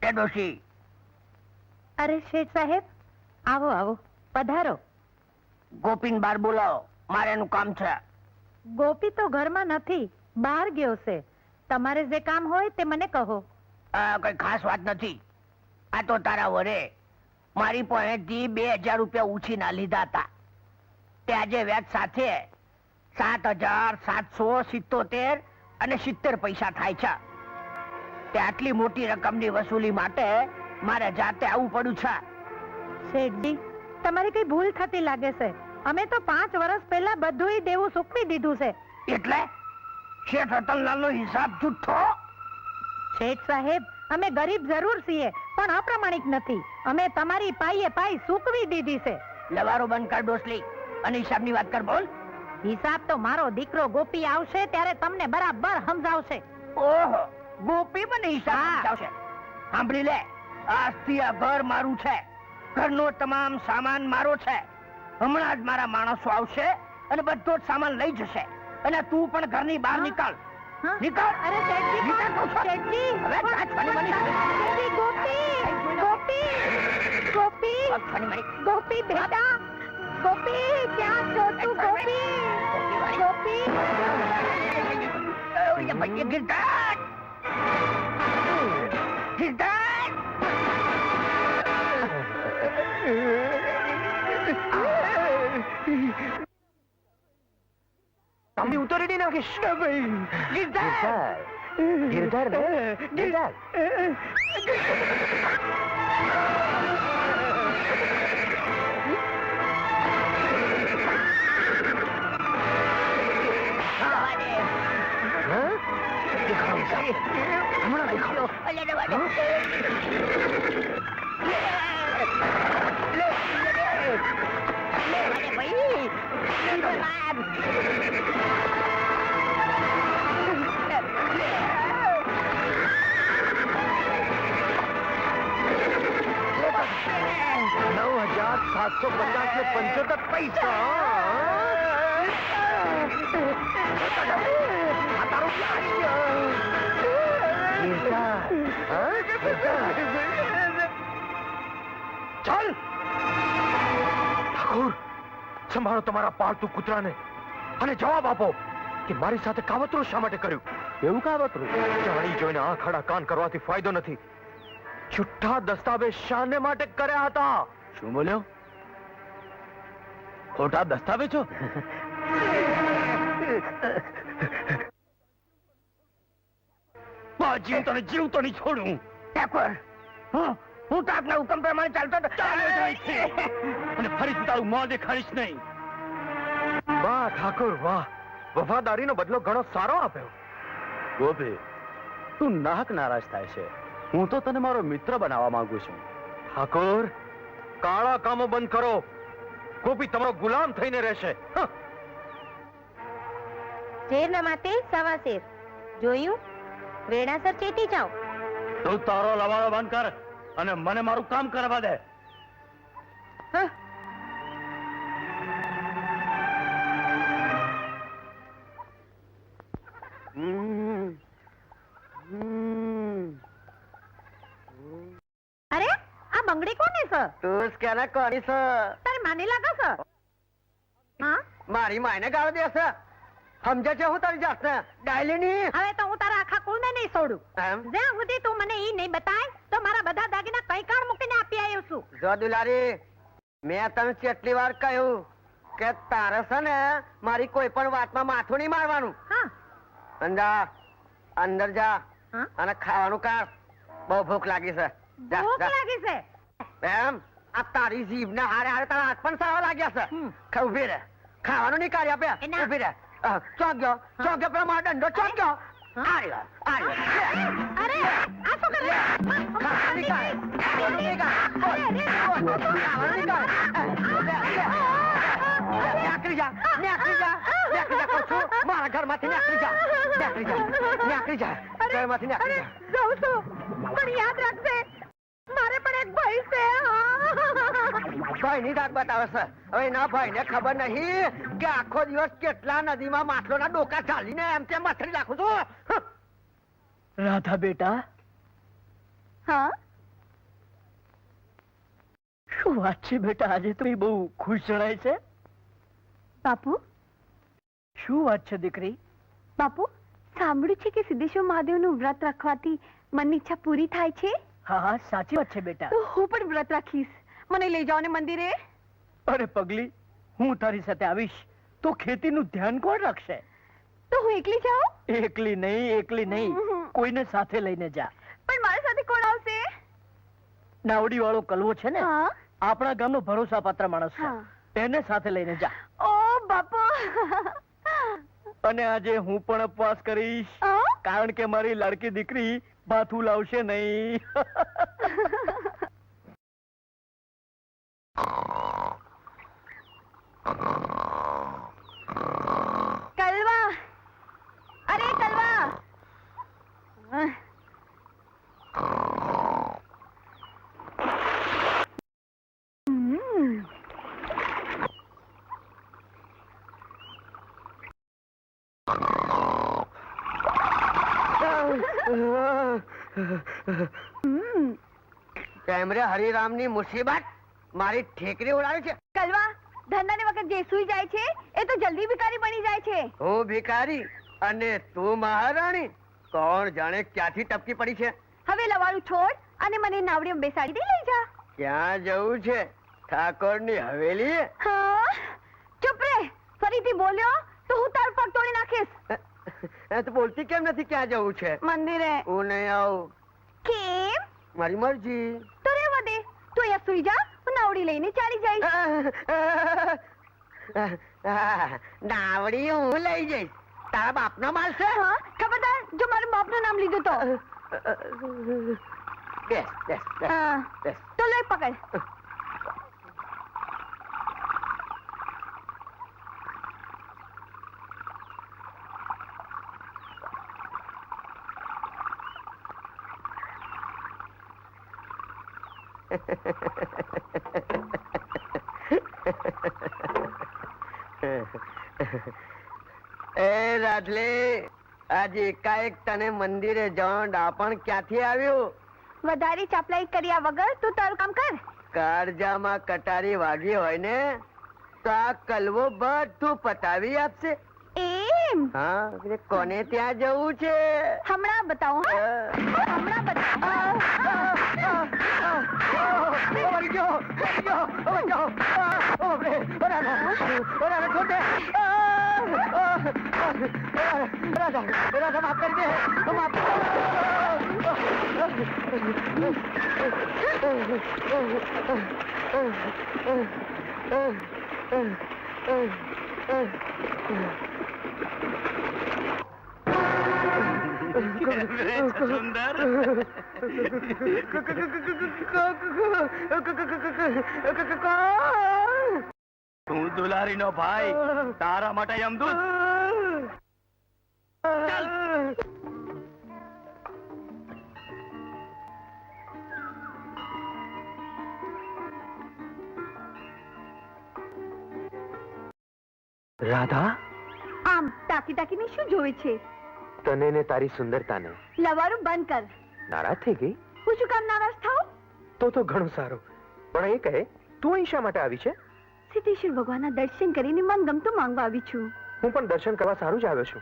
એ ડોશી. અરે શેઠ સાહેબ, આવો આવો, પધારો. ગોપીન બાર બોલાવો, મારે એનું કામ છે. ગોપી તો ઘરમાં નથી, બહાર ગયો છે. તમારે જે કામ હોય તે મને કહો. કઈ ખાસ વાત નથી. આ તો તારા વરે મારી પાસેથી 2000 રૂપિયા ઉછીના લીધા હતા. તે આજે વ્યાજ સાથે 7777 પૈસા થાય છે. તે આટલી મોટી રકમની વસૂલી માટે મારે જાતે આવવું પડ્યું છે. શેઠજી, તમારી કઈ ભૂલ થતી લાગે છે. અમે તો 5 વર્ષ પહેલા બધુંય દેવું ચૂકવી દીધું છે. એટલે શેઠ રતનલાલનો હિસાબ જુઠ્ઠો? શેઠ સાહેબ, અમે ગરીબ જરૂર છીએ પણ અપ્રામાણિક નથી. અમે તમારી પાઈએ પાઈ ચૂકવી દીધી છે. લવારો બંધ કર ડોસલી અને હિસાબની વાત કર. બોલ. હિસાબ તો મારો દીકરો ગોપી આવશે ત્યારે તમને બરાબર સમજાવશે. ઓહો, ગોપી મને હિસાબ સમજાવશે. સાંભળી લે, આજથી આ ઘર મારું છે. ઘરનો તમામ સામાન મારો છે. હમણાં જ મારા માણસો આવશે અને બધો જ સામાન લઈ જશે. અને તું પણ ઘરની બહાર નીકળ. નીકળ. અરે શેઠજી, શેઠજી, હવે કાચવાની બની. શેઠજી, ગોપી, ગોપી, ગોપી, ગોપી બેટા, ગોપી, ક્યાં છો તું? ગોપી, ગોપી. ગિરધર, ગિરધર. તમે ઉતરી નાખીશ. ગિરધર, ગિરધર ને ગિરધર. હમણાં દેખાડો. $9,750 પૈસા. ચાલ ઠાકોર, સંભાળો તમારા પાળતુ કૂતરાને અને જવાબ આપો કે મારી સાથે કાવતરું શા માટે કર્યું. એવું કાવતરું? જાણી જોઈને આંખ આડા કાન કરવાથી ફાયદો નથી. છૂટા દસ્તાવેજ શાને માટે કર્યા હતા? શું બોલ્યો? ખોટા દસ્તાવેજો? જીવતો નહીં છોડું. હું તો આપના હુકમ પ્રમાણે ચાલતો હતો. અને ફરીથી તારું મોં દેખાડીશ નહીં. વાહ ઠાકોર વાહ, વફાદારીનો બદલો ઘણો સારો આપ્યો. ગોપી, તું નાહક નારાજ થાય છે. હું તો તને મારો મિત્ર બનાવવા માંગુ છું. ઠાકોર, કાળા કામો બંધ કરો. ગોપી તમારો ગુલામ થઈને રહેશે. શેરના માટે સવા શેર. જોયું? વેડાસર ચેતી જાઓ. તું તારો લવાળો બંધ કર અને મને મારું કામ કરવા દે. હા. અરે, આ બંગડી કોની છે? તું કેને કરી છે? તારી માની લાગે છે? હા, મારી માયને ગાળ દેશે. સમજે છે હું તારી જાતને? ડાયલીની. હવે તો હું તારા આખા કુળને નહીં છોડું. એમ? જ્યાં સુધી તું મને ઈ નહીં બતાય તો મારા બધા દાગીના કઈ કાળ મૂકીને આપી આવ્યો છું. જો દુલારી, મેં તને કેટલી વાર કહ્યું કે તારે છે ને મારી કોઈ પણ વાતમાં માથું નહીં મારવાનું. હા. અંદર જા હા? અને ખાવાનું કર. બહુ ભૂખ લાગી છે. જા, ભૂખ જા. લાગી છે. એમ? આ તારી જીભને હારે હારે તારા હાથ પણ સારા લાગ્યા છે. ઉભી રહે. ખાવાનું નહીં કાઢી આપે. ના. ઉભી રહે. ચોક ગયો પેલો મારો દંડો ચોક ગયો. અરે, આ શું કરે? ખાવાનું નહીં કાઢે. ખાવાનું નહીં કાઢે. ખાવાનું નહીં કાઢે. નેકળી જા, નેકળી જા, નેકળી જા કહું છું. મારા ઘરમાંથી નેકળી જા, નેકળી જા, નેકળી જા, ઘરમાંથી નેકળી જા. જાઉં છું પણ યાદ રાખજે, મારે પણ એક ભાઈ છે. ભાઈની દાગ બતાવે છે. હવે એના ભાઈને ખબર નહીં કે આખો દિવસ કેટલા નદીમાં માટલોના ડોકા ચાલીને એમ તેમ મથરી નાખું છું. રાધા બેટા, હા, શું વાત છે બેટા, આજે તો એ બહુ ખુશ જણાય છે. બાપુ શું વાત છે દીકરી? બાપુ સાંભળ્યું છે કે સિદ્ધેશ્વર મહાદેવનું વ્રત રાખવાથી મનની ઈચ્છા પૂરી થાય છે. હા હા, સાચી વાત છે બેટા. તો હું પણ વ્રત રાખીશ. મને લઈ જાઓ ને મંદિરે. અરે પગલી, હું તારી સાથે આવીશ તો ખેતીનું ધ્યાન કોણ રાખશે? તો હું એકલી જાઉં? એકલી નહીં, કોઈને સાથે લઈને જા. પણ મારી સાથે કોણ આવશે? નાવડી વાળો કલવો છે ને, હા આપણા ગામનો ભરોસાપાત્ર માણસ છે, હા. એને સાથે લઈને જા. ઓ બાપુ. અને આજે હું પણ ઉપવાસ કરીશ, કારણ કે મારી લાડકી દીકરી ભાથું લાવશે નહીં. કલવા, અરે કલવા. કેમ રે હરિરામની મુસીબત મારી ઠેકરી ઉડાડી છે. કલવા, ધંધાની વખત જે સુઈ જાય છે એ તો જલ્દી ભિખારી બની જાય છે. હું ભિખારી અને તું મહારાણી. કોણ જાણે ક્યાંથી ટપકી પડી છે. હવે લવાળું છોડ અને મને નાવડીમાં બેસાડી દે, લઈ જા. ક્યાં જવું છે? ઠાકોરની હવેલી? હા, ચૂપ રે. ફરીથી બોલ્યો તો હું તારું પગ તોડી નાખીશ. તું બોલતી કેમ નથી? ક્યાં જવું છે? મંદિરે. હું નહીં આવું. કેમ? મારી મરજી. તો રહેવા દે. તું અહીંયા સુઈ જા, હું નાવડી લઈને ચાલી જઈશ. નાવડી હું લઈ જઈશ. તારા બાપનો માલ છે? હા, ખબરદાર જો મારા બાપનું નામ લીધું તો. બેસ બેસ બેસ હા, બેસ. તો લે પકડ. એ રાધલી, આજે એકાએક તને મંદિરે જવાનું ડાપણ ક્યાંથી આવ્યું? વધારે ચાપલાઈ કર્યા વગર તું તારું કામ કર. કાળજામાં કટારી વાગી હોય ને તો આ કલવો બધું પતાવી આપશે. એમ? હા, એટલે કોને ત્યાં જવું છે? હમણાં બતાવો. હા? હમણાં બતાવો. તું દુલારીનો ભાઈ, તારા માટે યમદૂત. રાધા, આમ તાકી તાકીને શું જોવે છે? તને ને તારી સુંદરતાને લવારું બંધ કર. નારાજ થઈ ગઈ? હું શું કામ નારાજ થાઉં? તો ઘણું સારું. પણ એ કહે, તું અહીં શા માટે આવી છે? સિદ્ધેશ્વર ભગવાનના દર્શન કરીને મન ગમતું માંગવા આવી છું. હું પણ દર્શન કરવા સારું જ આવ્યો છું.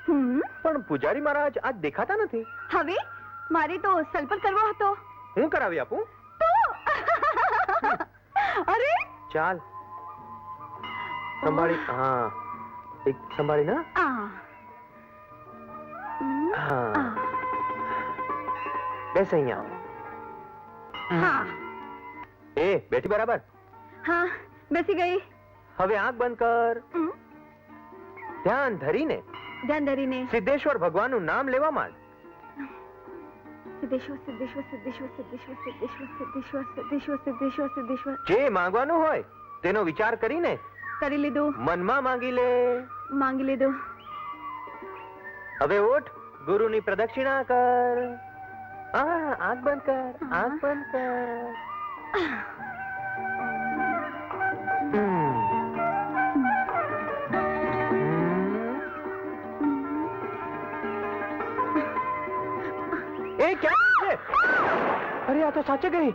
પણ પૂજારી મહારાજ આજ દેખાતા નથી. હવે મારે તો સલ્પર કરવો હતો. હું કરાવી આપું? તો અરે ચાલ, સંભાળી. હા, એક સંભાળી ના. હા, બેસ અહીંયા. હા એ બેઠી બરાબર? હા, બેસી ગઈ. હવે આંખ બંધ કર. ધ્યાન ધરીને ધ્યાન ધરીને સિદ્ધેશ્વર ભગવાનનું નામ લેવા માંડ. સિદ્ધેશ્વર સિદ્ધેશ્વર સિદ્ધેશ્વર સિદ્ધેશ્વર સિદ્ધેશ્વર સિદ્ધેશ્વર સિદ્ધેશ્વર સિદ્ધેશ્વર સિદ્ધેશ્વર. જે માંગવાનું હોય તેનો વિચાર કરીને કરી લીધું. મનમાં માંગી લે. માંગી લીધું. હવે ઉઠ, ગુરુની પ્રદક્ષિણા કર. આંખ બંધ કર, આંખ બંધ કર. એ ક્યાં છે? અરે આ તો સાચે ગઈ.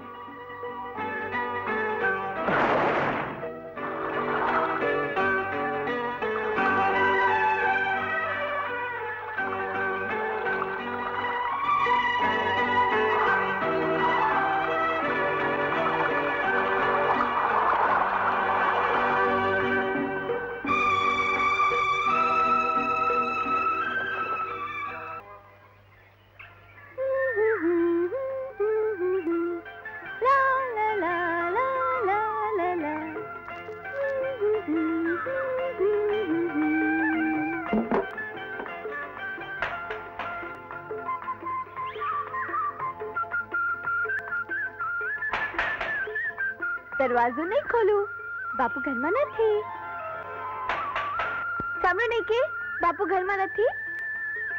દરવાજો નહીં ખોલું. બાપુ ઘરમાં નથી. સાંભળો નહીં કે બાપુ ઘરમાં નથી.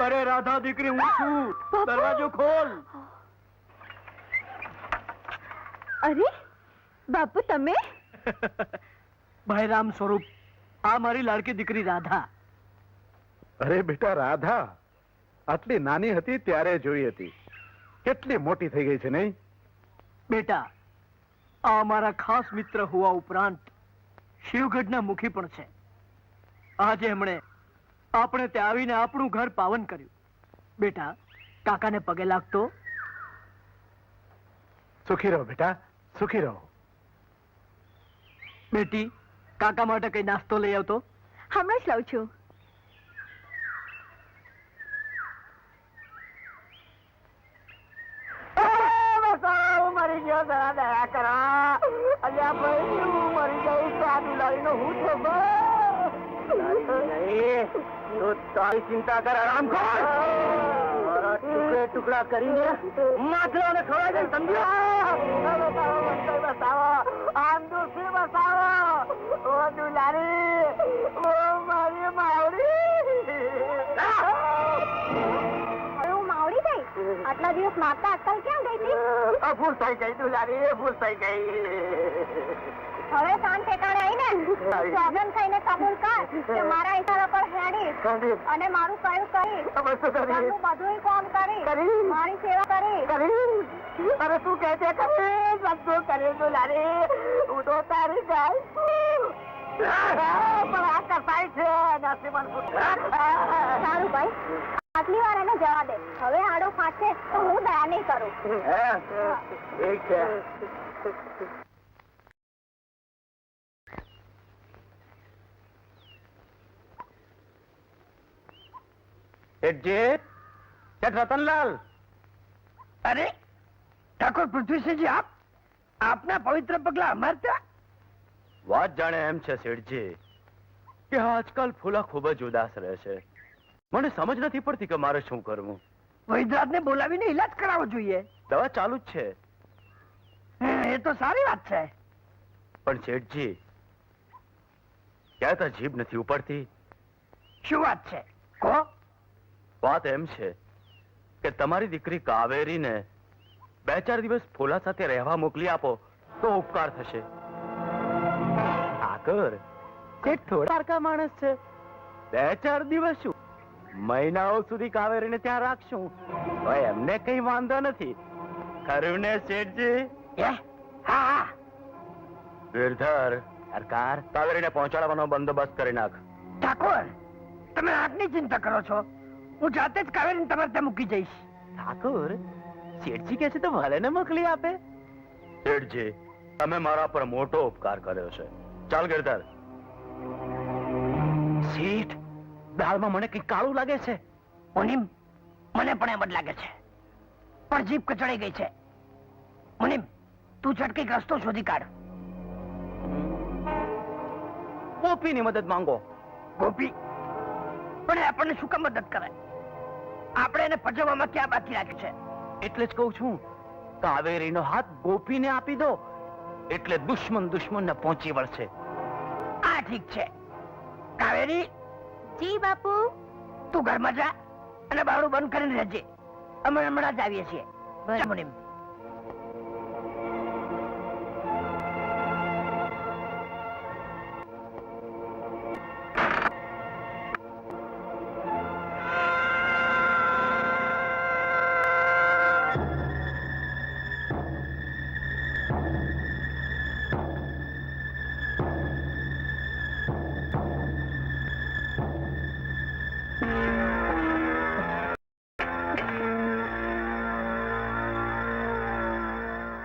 અરે રાધા દીકરી, હું છું. બાપુ! દરવાજો ખોલ. અરે બાપુ તમે? ભાઈ રામ સ્વરૂપ, આ મારી લાડકી દીકરી રાધા. અરે બેટા રાધા, આટલી નાની હતી ત્યારે જોઈ હતી, કેટલી મોટી થઈ ગઈ છે નહીં? બેટા, આ મારા ખાસ મિત્ર હોવા ઉપરાંત શિવગઢના મુખી પણ છે. આજે એમણે આપણે ત્યાં આવીને આપણું ઘર પાવન કર્યું. બેટા, કાકાને પગે લાગતો. સુખી રહો બેટા, સુખી રહો. બેટી, કાકા માટે કઈ નાસ્તો લઈ આવતો. હમણાં જ લાવું છું. મરી ગયો, જરા દયા કરા. અલ્યા ભાઈ, હું મરી ગઈ. સાદું લાવીને હું છો તારી ચિંતા કર, આરામ કર. ટુકડે ટુકડા કરીને માથલાને ખવાય છે, સમજ્યો? બસાવો, આમ દુખી બસાવો. ઓ દુલારી, ઓ મારી માવડી. આટલા દિવસ માતા અક્કલ ક્યાં ગઈ હતી? ભૂલ થઈ ગઈ દુલારી, ભૂલ થઈ ગઈ. હવે શાંત ઠેકાણે આવીને સોગન ખાઈને કબૂલ કર કે મારા ઈશારા પર હેડીશ અને મારું કયું કરીશ. ઘરનું બધુંય કામ કરીશ, મારી સેવા કરીશ. અરે તું કહે છે કરીશ, બધું કરીશ દુલારી. હું તો તારી ગાય છું. પણ આ કસાય છે નસીબન. સારું ભાઈ, આટલી વાર એને જવા દે. હવે આડો ફાટશે તો હું દયા નહીં કરું. ઠીક છે. રતનલાલ, અરે ઠાકોર પૃથ્વીસિંહજી, આપના પવિત્ર પગલા અમારે ત્યાં. વાત જાણે એમ છે શેઠજી કે આજકાલ ફૂલા ખૂબ જ ઉદાસ રહે છે. મને સમજ નથી પડતી કે મારે શું કરવું. વૈદ્યરાજને બોલાવીને ઈલાજ કરાવવો જોઈએ. દવા ચાલુ જ છે. એ તો સારી વાત છે. પણ શેઠજી, ક્યાં તો જીભ નથી ઉપડતી. શું વાત છે? કહો. વાત એમ છે કે તમારી દીકરી કાવેરીને 2-4 દિવસ ફૂલા સાથે રહેવા મોકલી આપો તો ઉપકાર થશે. ઠાકર, શેઠ થોડા પારકા માણસ છે. 2-4 દિવસ શું, મહિનાઓ સુધી કાવેરીને ત્યાં રાખશું તો એમને કઈ વાંધો નથી. ખરું ને શેઠજી? હા. ગિરધર, સરકાર કાવેરીને પહોંચાડવાનો બંદોબસ્ત કરી નાખ. ઠાકોર, તમે આટલી ચિંતા કરો છો, હું જાતે જ કાવેરીને તમારે ત્યાં મૂકી જઈશ. ઠાકોર, શેઠજી કહે છે તો ભલે ને મોકલી આપે. શેઠજી, તમે મારા પર મોટો ઉપકાર કર્યો છે. ચાલ ગિરધર. શેઠ, દાળમાં મને કઈ કાળું લાગે છે. મુનિમ, મને પણ એમ જ લાગે છે, પણ જીભ કચડાઈ ગઈ છે. મુનિમ, તું ઝટકીક રસ્તો શોધી કાઢ. ગોપીની મદદ માંગો. ગોપી? પણ એ આપણને શું કામ મદદ કરે? આપણે એને પજવવામાં ક્યાં બાકી રાખ્યું છે? એટલે જ કહું છું, કાવેરીનો હાથ ગોપીને આપી દો એટલે દુશ્મનને પહોંચી વળશે. આ ઠીક છે. કાવેરી, જી બાપુ. તું ઘરમાં જા અને બારણું બંધ કરીને રહેજે. અમે હમણાં જ આવીએ છીએ. જા મુનિમ.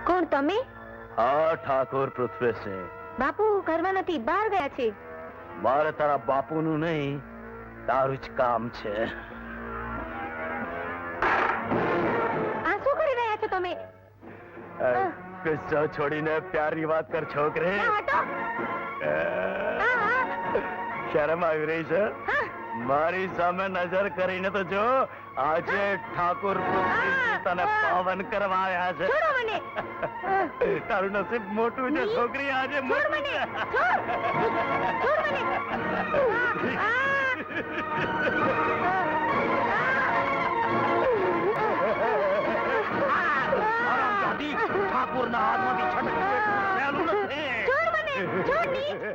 કોણ તમે? હા, ઠાકોર પૃથ્વીસિંહ. બાપુ ઘરમાં નથી, બહાર ગયા છે. મારે તારા બાપુનું નહીં, તારું જ કામ છે. આ શું કરી રહ્યા છો તમે? ગુસ્સો છોડીને પ્યારની વાત કર છોકરી. હટો. શરમ આવી રહી છે? હા, મારી સામે નજર કરીને તો જો, આજે ઠાકોર પૃથ્વી તને પાવન કરવા આવ્યા છે. છોડો મને. તારું નસીબ મોટું છે છોકરી, આજે છોડ મોટું મને. છે. છોડ મને. ઠાકોરના હાથમાંથી છટકી સહેલું નથી. છોડ મને. છોડ ની.